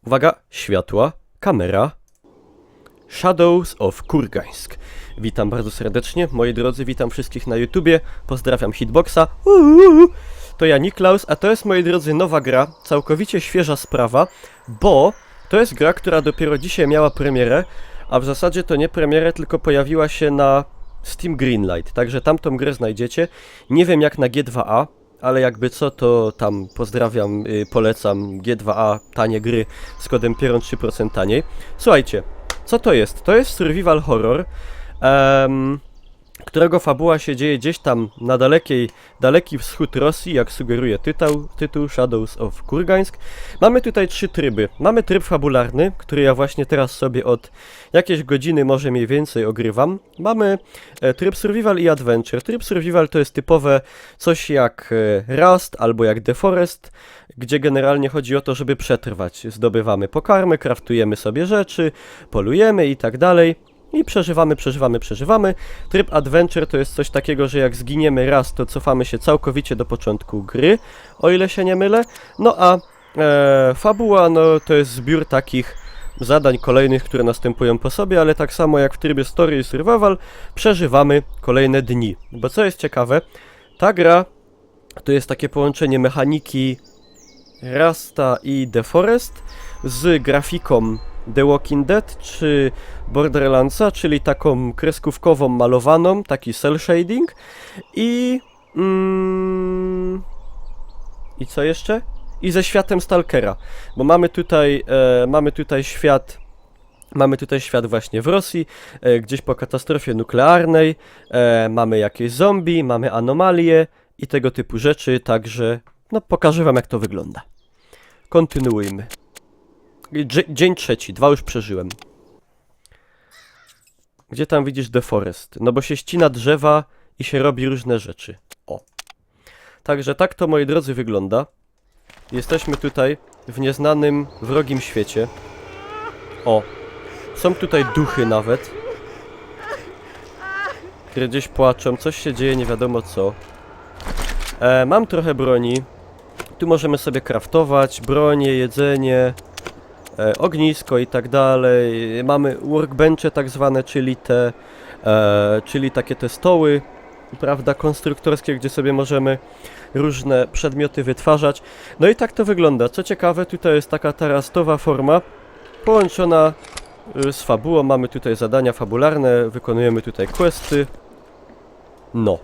Uwaga, światła, kamera. Shadows of Kurgańsk. Witam bardzo serdecznie, moi drodzy, witam wszystkich na YouTubie, pozdrawiam Hitboxa. To ja Niklaus, a to jest, moi drodzy, nowa gra, całkowicie świeża sprawa, bo to jest gra, która dopiero dzisiaj miała premierę, a w zasadzie to nie premierę, tylko pojawiła się na Steam Greenlight, także tamtą grę znajdziecie. Nie wiem jak na G2A, ale jakby co, to tam pozdrawiam, polecam G2A, tanie gry z kodem Pieron 3% taniej. Słuchajcie, co to jest? To jest survival horror, którego fabuła się dzieje gdzieś tam na daleki wschód Rosji, jak sugeruje tytuł Shadows of Kurgańsk. Mamy tutaj trzy tryby. Mamy tryb fabularny, który ja właśnie teraz sobie od jakiejś godziny, może mniej więcej ogrywam. Mamy tryb survival i adventure. Tryb survival to jest typowe coś jak Rust albo jak The Forest, gdzie generalnie chodzi o to, żeby przetrwać. Zdobywamy pokarmy, kraftujemy sobie rzeczy, polujemy i tak dalej. I przeżywamy. Tryb Adventure to jest coś takiego, że jak zginiemy raz, to cofamy się całkowicie do początku gry, o ile się nie mylę. No a fabuła, no to jest zbiór takich zadań kolejnych, które następują po sobie, ale tak samo jak w trybie Story i Survival, przeżywamy kolejne dni. Bo co jest ciekawe, ta gra to jest takie połączenie mechaniki Rusta i The Forest z grafiką The Walking Dead czy Borderlandsa, czyli taką kreskówkową malowaną, taki cel shading i i co jeszcze? I ze światem Stalkera, bo mamy tutaj świat właśnie w Rosji, gdzieś po katastrofie nuklearnej, mamy jakieś zombie, mamy anomalie i tego typu rzeczy, także no pokażę wam jak to wygląda. Kontynuujmy. Dzień trzeci, 2 już przeżyłem. Gdzie tam widzisz The Forest? No bo się ścina drzewa i się robi różne rzeczy. O. Także tak to, moi drodzy, wygląda. Jesteśmy tutaj w nieznanym, wrogim świecie. O. Są tutaj duchy nawet, które gdzieś płaczą. Coś się dzieje, nie wiadomo co. Mam trochę broni. Tu możemy sobie craftować bronię, jedzenie, ognisko i tak dalej. Mamy workbenche tak zwane, czyli takie te stoły, prawda, konstruktorskie, gdzie sobie możemy różne przedmioty wytwarzać. No i tak to wygląda. Co ciekawe, tutaj jest taka tarastowa forma połączona z fabułą. Mamy tutaj zadania fabularne, wykonujemy tutaj questy. No.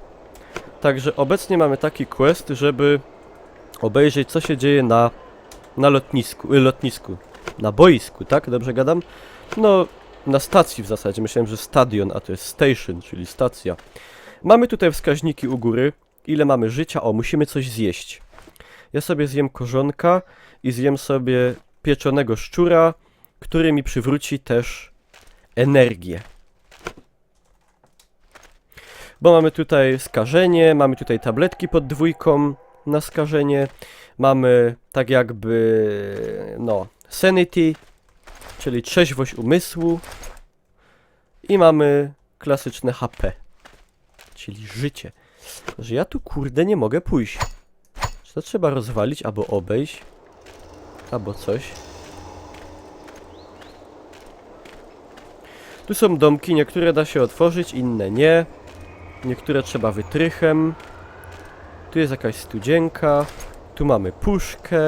Także obecnie mamy taki quest, żeby obejrzeć co się dzieje na lotnisku. Na boisku, tak? Dobrze gadam? No, na stacji w zasadzie. Myślałem, że stadion, a to jest station, czyli stacja. Mamy tutaj wskaźniki u góry. Ile mamy życia? O, musimy coś zjeść. Ja sobie zjem korzonka i zjem sobie pieczonego szczura, który mi przywróci też energię. Bo mamy tutaj skażenie, mamy tutaj tabletki pod 2 na skażenie. Mamy tak jakby, no, sanity, czyli trzeźwość umysłu. I mamy klasyczne HP, czyli życie. Że ja tu kurde nie mogę pójść. Czy to trzeba rozwalić, albo obejść, albo coś. Tu są domki, niektóre da się otworzyć, inne nie. Niektóre trzeba wytrychem. Tu jest jakaś studzienka. Tu mamy puszkę.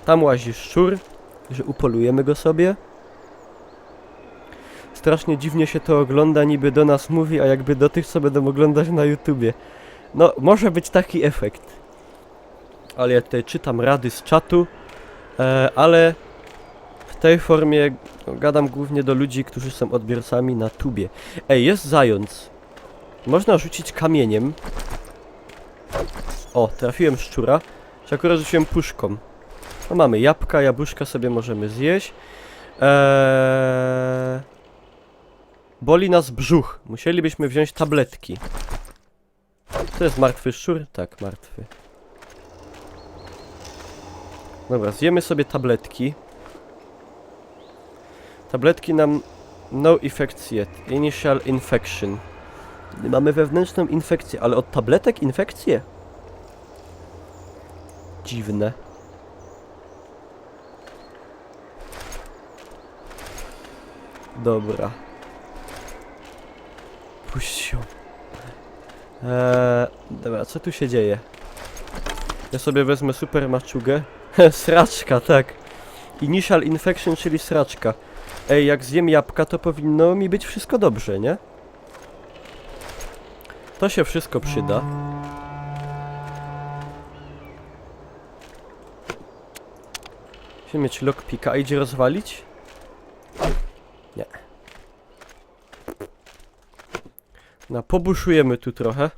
Tam łazi szczur, że upolujemy go sobie. Strasznie dziwnie się to ogląda, niby do nas mówi, a jakby do tych, co będą oglądać na YouTubie. No, może być taki efekt. Ale ja tutaj czytam rady z czatu, ale w tej formie gadam głównie do ludzi, którzy są odbiorcami na tubie. Ej, jest zając. Można rzucić kamieniem. O, trafiłem szczura. Czy akurat rzuciłem puszką. No mamy jabłka, jabłuszka sobie możemy zjeść. Boli nas brzuch. Musielibyśmy wziąć tabletki. To jest martwy szczur? Tak, martwy. Dobra, zjemy sobie tabletki. Tabletki nam... No effects yet. Initial infection. Mamy wewnętrzną infekcję, ale od tabletek infekcję? Dziwne. Dobra. Puść ją. Dobra, co tu się dzieje? Ja sobie wezmę super maczugę. Sraczka, tak. Initial infection, czyli sraczka. Ej, jak zjem jabłka, to powinno mi być wszystko dobrze, nie? To się wszystko przyda. Musimy mieć lockpicka. A idzie rozwalić? Nie. No, pobuszujemy tu trochę.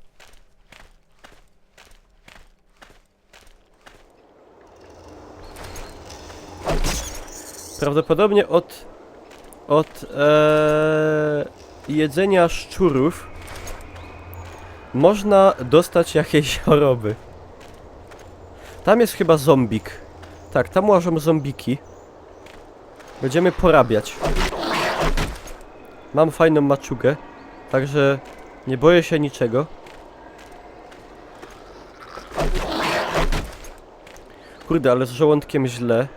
Prawdopodobnie od jedzenia szczurów można dostać jakieś choroby. Tam jest chyba zombik. Tak, tam łażą zombiki. Będziemy porabiać. Mam fajną maczugę, także nie boję się niczego. Kurde, ale z żołądkiem źle.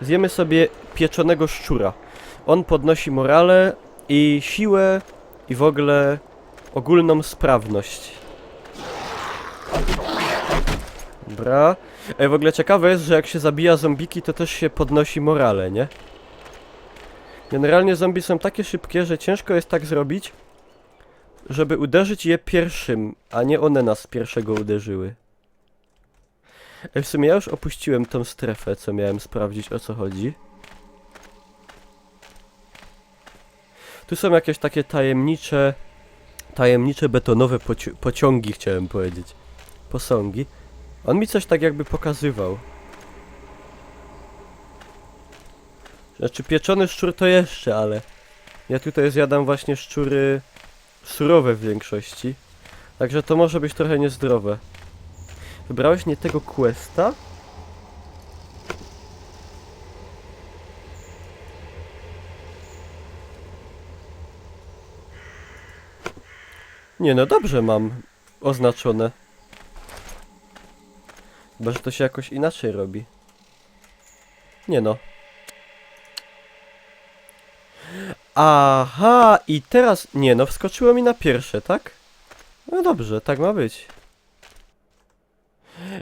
Zjemy sobie pieczonego szczura. On podnosi morale i siłę i w ogóle ogólną sprawność. Dobra. W ogóle ciekawe jest, że jak się zabija zombiki, to też się podnosi morale, nie? Generalnie zombie są takie szybkie, że ciężko jest tak zrobić, żeby uderzyć je pierwszym, a nie one nas pierwszego uderzyły. W sumie ja już opuściłem tą strefę, co miałem sprawdzić, o co chodzi. Tu są jakieś takie tajemnicze betonowe pociągi, chciałem powiedzieć. Posągi. On mi coś tak jakby pokazywał. Znaczy pieczony szczur to jeszcze, ale ja tutaj zjadam właśnie szczury surowe w większości. Także to może być trochę niezdrowe. Wybrałeś nie tego questa? Nie no, dobrze mam oznaczone. Chyba, że to się jakoś inaczej robi. Nie no. Aha, i teraz... Nie no, wskoczyło mi na pierwsze, tak? No dobrze, tak ma być.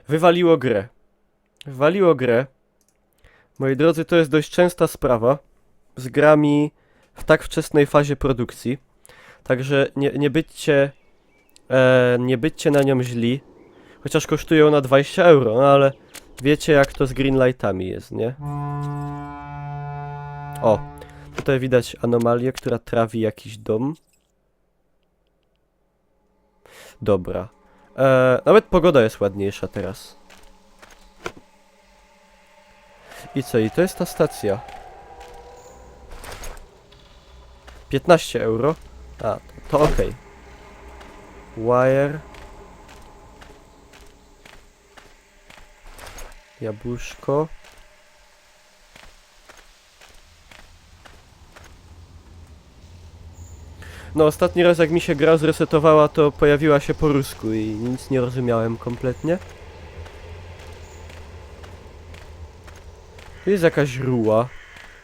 Wywaliło grę. Wywaliło grę. Moi drodzy, to jest dość częsta sprawa z grami w tak wczesnej fazie produkcji. Także nie byćcie na nią źli. Chociaż kosztuje ona 20 euro, no ale wiecie jak to z greenlightami jest, nie? O, tutaj widać anomalię, która trawi jakiś dom. Dobra. Nawet pogoda jest ładniejsza teraz. I co? I to jest ta stacja. 15 euro. A, to okej. Wire. Jabłuszko. No ostatni raz jak mi się gra zresetowała, to pojawiła się po rusku i nic nie rozumiałem kompletnie. Tu jest jakaś ruła.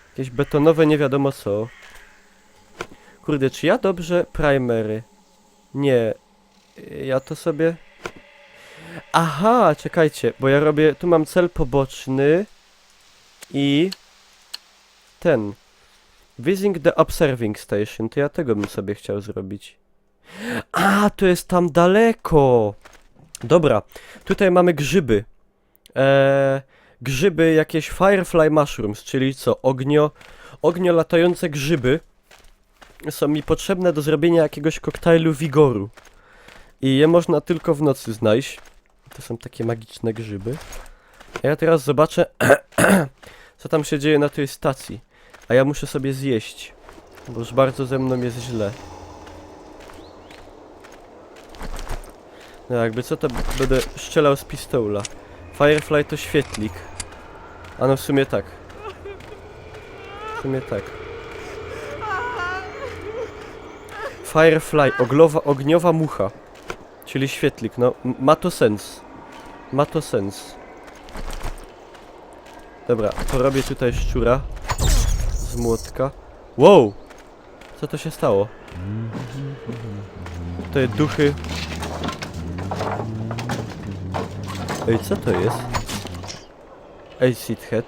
Jakieś betonowe nie wiadomo co. Kurde, czy ja dobrze... Primery. Nie. Ja to sobie... Aha, czekajcie, bo ja robię... Tu mam cel poboczny. I... Ten. Visiting the observing station. To ja tego bym sobie chciał zrobić. A, to jest tam daleko. Dobra. Tutaj mamy grzyby. Grzyby, jakieś firefly mushrooms, czyli co? Ognio latające grzyby są mi potrzebne do zrobienia jakiegoś koktajlu wigoru. I je można tylko w nocy znaleźć. To są takie magiczne grzyby. A ja teraz zobaczę, co tam się dzieje na tej stacji. A ja muszę sobie zjeść, bo już bardzo ze mną jest źle. No jakby co, to będę strzelał z pistola. Firefly to świetlik. A no w sumie tak. W sumie tak. Firefly, ogniowa mucha. Czyli świetlik, no ma to sens. Ma to sens. Dobra, porobię tutaj szczura z młotka. Wow! Co to się stało? Te duchy... Ej, co to jest? Acid Head.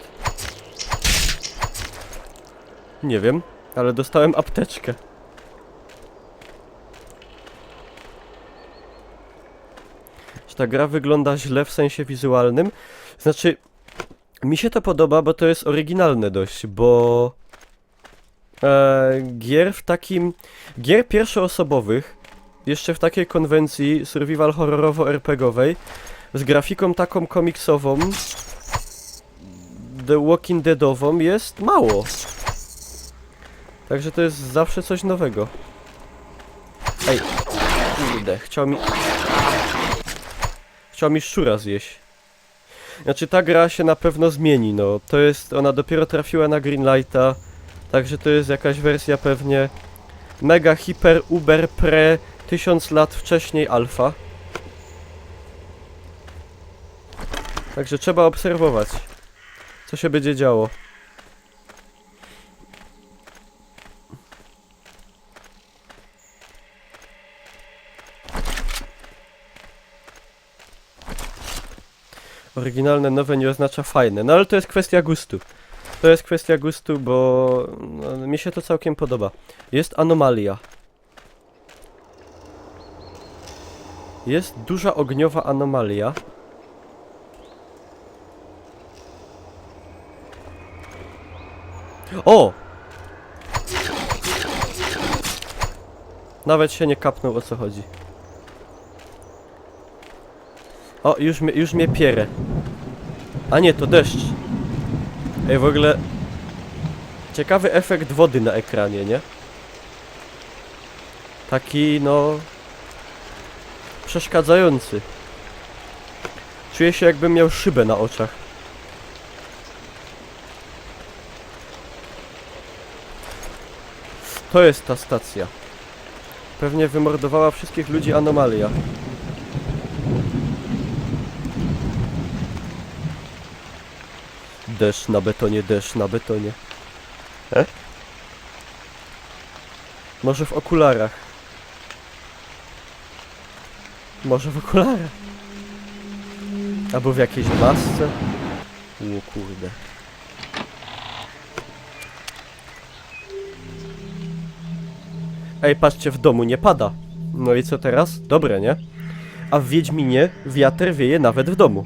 Nie wiem, ale dostałem apteczkę. Czy ta gra wygląda źle w sensie wizualnym? Znaczy, mi się to podoba, bo to jest oryginalne dość, bo... gier w takim... Gier pierwszoosobowych, jeszcze w takiej konwencji survival horrorowo-RPGowej, z grafiką taką komiksową, The Walking Deadową, jest mało. Także to jest zawsze coś nowego. Ej, kurde, chciał mi szczura zjeść. Znaczy ta gra się na pewno zmieni, no. To jest, ona dopiero trafiła na Greenlighta, także to jest jakaś wersja pewnie mega, hiper, uber, pre, 1000 lat wcześniej alfa. Także trzeba obserwować, co się będzie działo. Oryginalne, nowe nie oznacza fajne, no ale to jest kwestia gustu. To jest kwestia gustu, bo no, mi się to całkiem podoba. Jest anomalia. Jest duża ogniowa anomalia. O! Nawet się nie kapnął, o co chodzi. O, już mnie pierę. A nie, to deszcz. Ej, w ogóle... Ciekawy efekt wody na ekranie, nie? Taki, no... przeszkadzający. Czuję się, jakbym miał szybę na oczach. To jest ta stacja. Pewnie wymordowała wszystkich ludzi anomalia. Deszcz na betonie, deszcz na betonie. Może w okularach. Może w okularach. Albo w jakiejś masce. O kurde. Ej, patrzcie, w domu nie pada. No i co teraz? Dobre, nie? A w Wiedźminie wiatr wieje nawet w domu.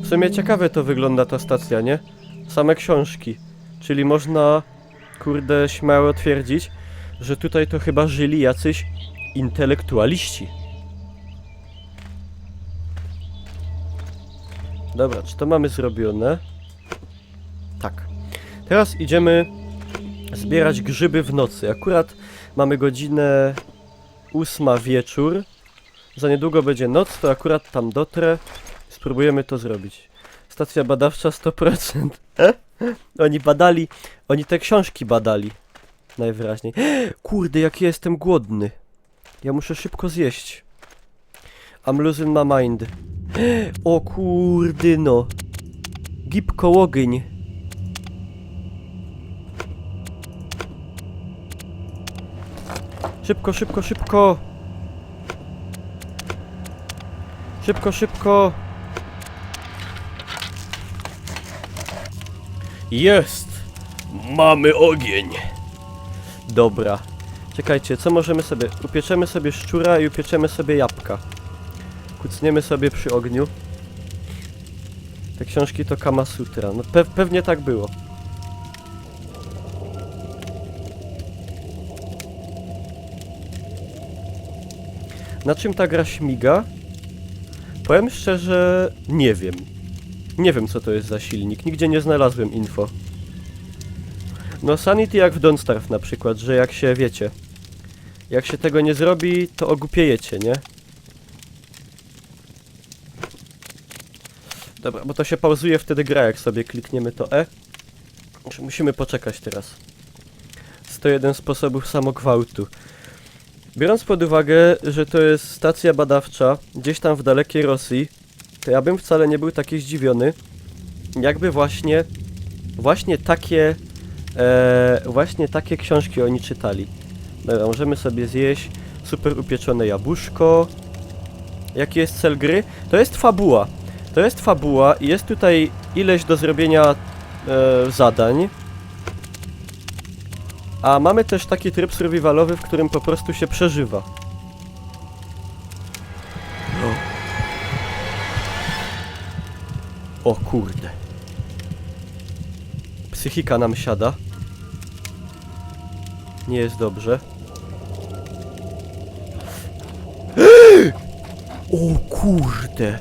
W sumie ciekawe to wygląda ta stacja, nie? Same książki. Czyli można, kurde, śmiało twierdzić, że tutaj to chyba żyli jacyś intelektualiści. Dobra, czy to mamy zrobione? Tak. Teraz idziemy zbierać grzyby w nocy. Akurat mamy godzinę 8 wieczór. Za niedługo będzie noc, to akurat tam dotrę. Spróbujemy to zrobić. Stacja badawcza 100%. Oni badali, oni te książki badali. Najwyraźniej. Kurde, jak ja jestem głodny. Ja muszę szybko zjeść. I'm losing my mind. O kurde no. Gipko ogień. Szybko, szybko, szybko. Szybko, szybko. Jest! Mamy ogień! Dobra. Czekajcie, co możemy sobie... Upieczemy sobie szczura i upieczemy sobie jabłka. Kucniemy sobie przy ogniu. Te książki to Kama Sutra. No pewnie tak było. Na czym ta gra śmiga? Powiem szczerze, nie wiem. Nie wiem, co to jest za silnik. Nigdzie nie znalazłem info. No Sanity jak w Don't Starve na przykład, że jak się, wiecie, jak się tego nie zrobi, to ogłupiejecie, nie? Dobra, bo to się pauzuje wtedy gra, jak sobie klikniemy to E. Musimy poczekać teraz. 101 sposobów samogwałtu. Biorąc pod uwagę, że to jest stacja badawcza gdzieś tam w dalekiej Rosji, to ja bym wcale nie był taki zdziwiony, jakby właśnie takie książki oni czytali. Dobra, możemy sobie zjeść super upieczone jabłuszko. Jaki jest cel gry? To jest fabuła. To jest fabuła i jest tutaj ileś do zrobienia zadań. A mamy też taki tryb survivalowy, w którym po prostu się przeżywa. O kurde. Psychika nam siada. Nie jest dobrze. O kurde.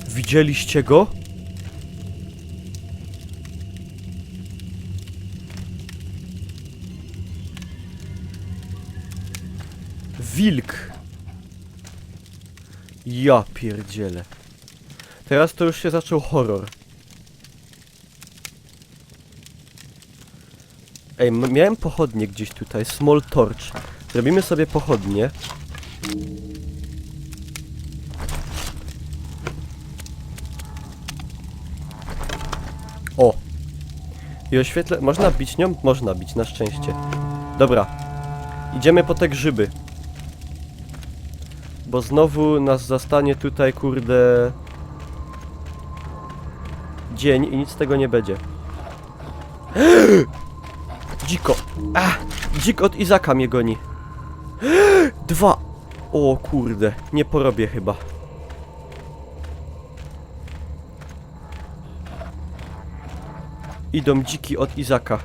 Widzieliście go? Wilk. Ja pierdzielę. Teraz to już się zaczął horror. Ej, miałem pochodnie gdzieś tutaj. Small torch. Zrobimy sobie pochodnie. O! I oświetlę... Można bić nią? Można bić, na szczęście. Dobra. Idziemy po te grzyby. Bo znowu nas zastanie tutaj, kurde... dzień i nic z tego nie będzie. Dziko! Dzik od Izaka mnie goni. 2! O kurde, nie porobię chyba. Idą dziki od Izaka.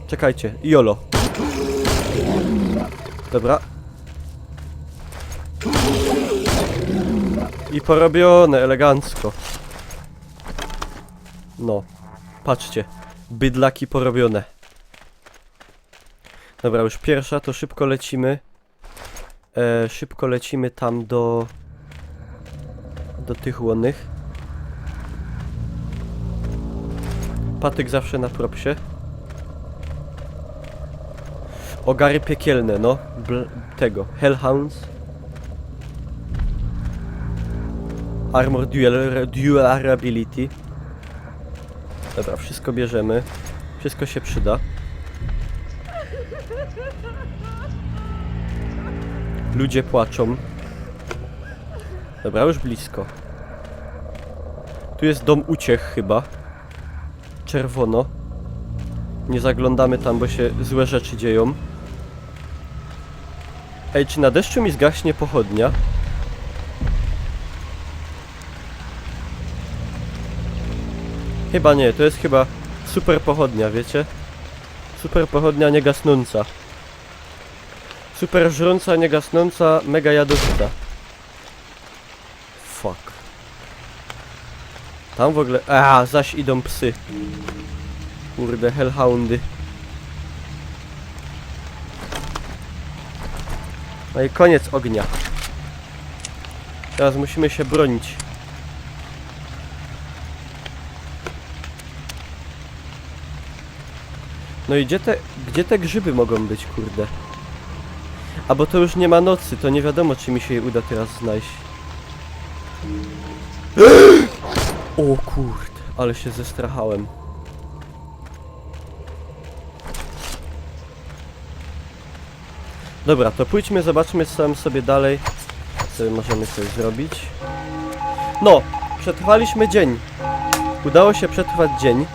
Czekajcie, jolo. Dobra. I porobione elegancko. No, patrzcie. Bydlaki porobione. Dobra, już pierwsza, to szybko lecimy. Szybko lecimy tam do tych łonnych. Patyk zawsze na propsie. Ogary piekielne, no. Tego. Hellhounds. Armor durability. Dobra, wszystko bierzemy. Wszystko się przyda. Ludzie płaczą. Dobra, już blisko. Tu jest dom uciech chyba. Czerwono. Nie zaglądamy tam, bo się złe rzeczy dzieją. Ej, czy na deszczu mi zgaśnie pochodnia? Chyba nie, to jest chyba super pochodnia, wiecie? Super pochodnia niegasnąca. Super żrąca, niegasnąca, mega jadowita. Fuck. Tam w ogóle... zaś idą psy. Kurde, hellhoundy. No i koniec ognia. Teraz musimy się bronić. No i gdzie te grzyby mogą być, kurde? A bo to już nie ma nocy, to nie wiadomo, czy mi się je uda teraz znaleźć. O kurde, ale się zestrachałem. Dobra, to pójdźmy, zobaczmy co tam sobie dalej możemy coś zrobić. No, przetrwaliśmy dzień. Udało się przetrwać dzień.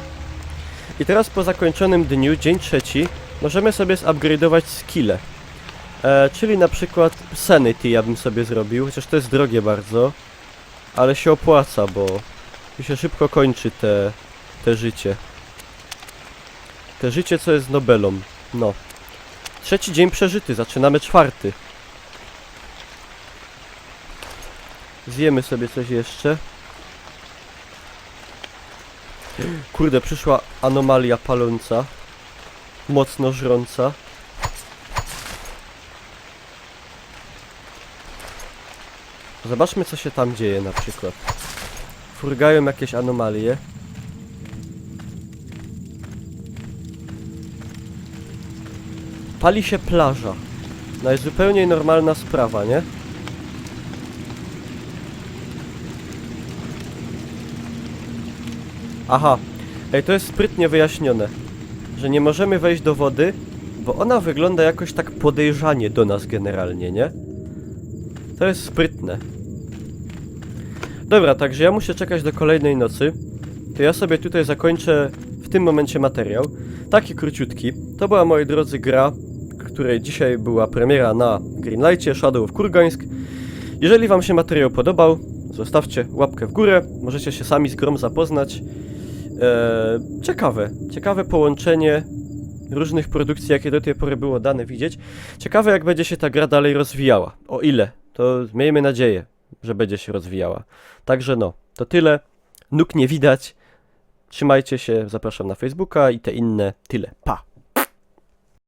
I teraz po zakończonym dniu, dzień trzeci, możemy sobie zupgrade'ować skille. Czyli na przykład Sanity ja bym sobie zrobił, chociaż to jest drogie bardzo. Ale się opłaca, bo się szybko kończy te życie. Te życie, co jest Nobelą. No. Trzeci dzień przeżyty, zaczynamy czwarty. Zjemy sobie coś jeszcze. Kurde, przyszła anomalia paląca. Mocno żrąca. Zobaczmy, co się tam dzieje na przykład. Furgają jakieś anomalie. Pali się plaża. Najzupełniej normalna sprawa, nie? Aha. Ej, to jest sprytnie wyjaśnione, że nie możemy wejść do wody, bo ona wygląda jakoś tak podejrzanie do nas generalnie, nie? To jest sprytne. Dobra, także ja muszę czekać do kolejnej nocy. To ja sobie tutaj zakończę w tym momencie materiał. Taki króciutki. To była, moi drodzy, gra, której dzisiaj była premiera na Greenlightie, Shadow of Kurgańsk. Jeżeli wam się materiał podobał, zostawcie łapkę w górę. Możecie się sami z grą zapoznać. Ciekawe połączenie różnych produkcji, jakie do tej pory było dane widzieć. Ciekawe, jak będzie się ta gra dalej rozwijała. O ile? To miejmy nadzieję, że będzie się rozwijała. Także no, to tyle. Nóg nie widać. Trzymajcie się, zapraszam na Facebooka i te inne. Tyle. Pa!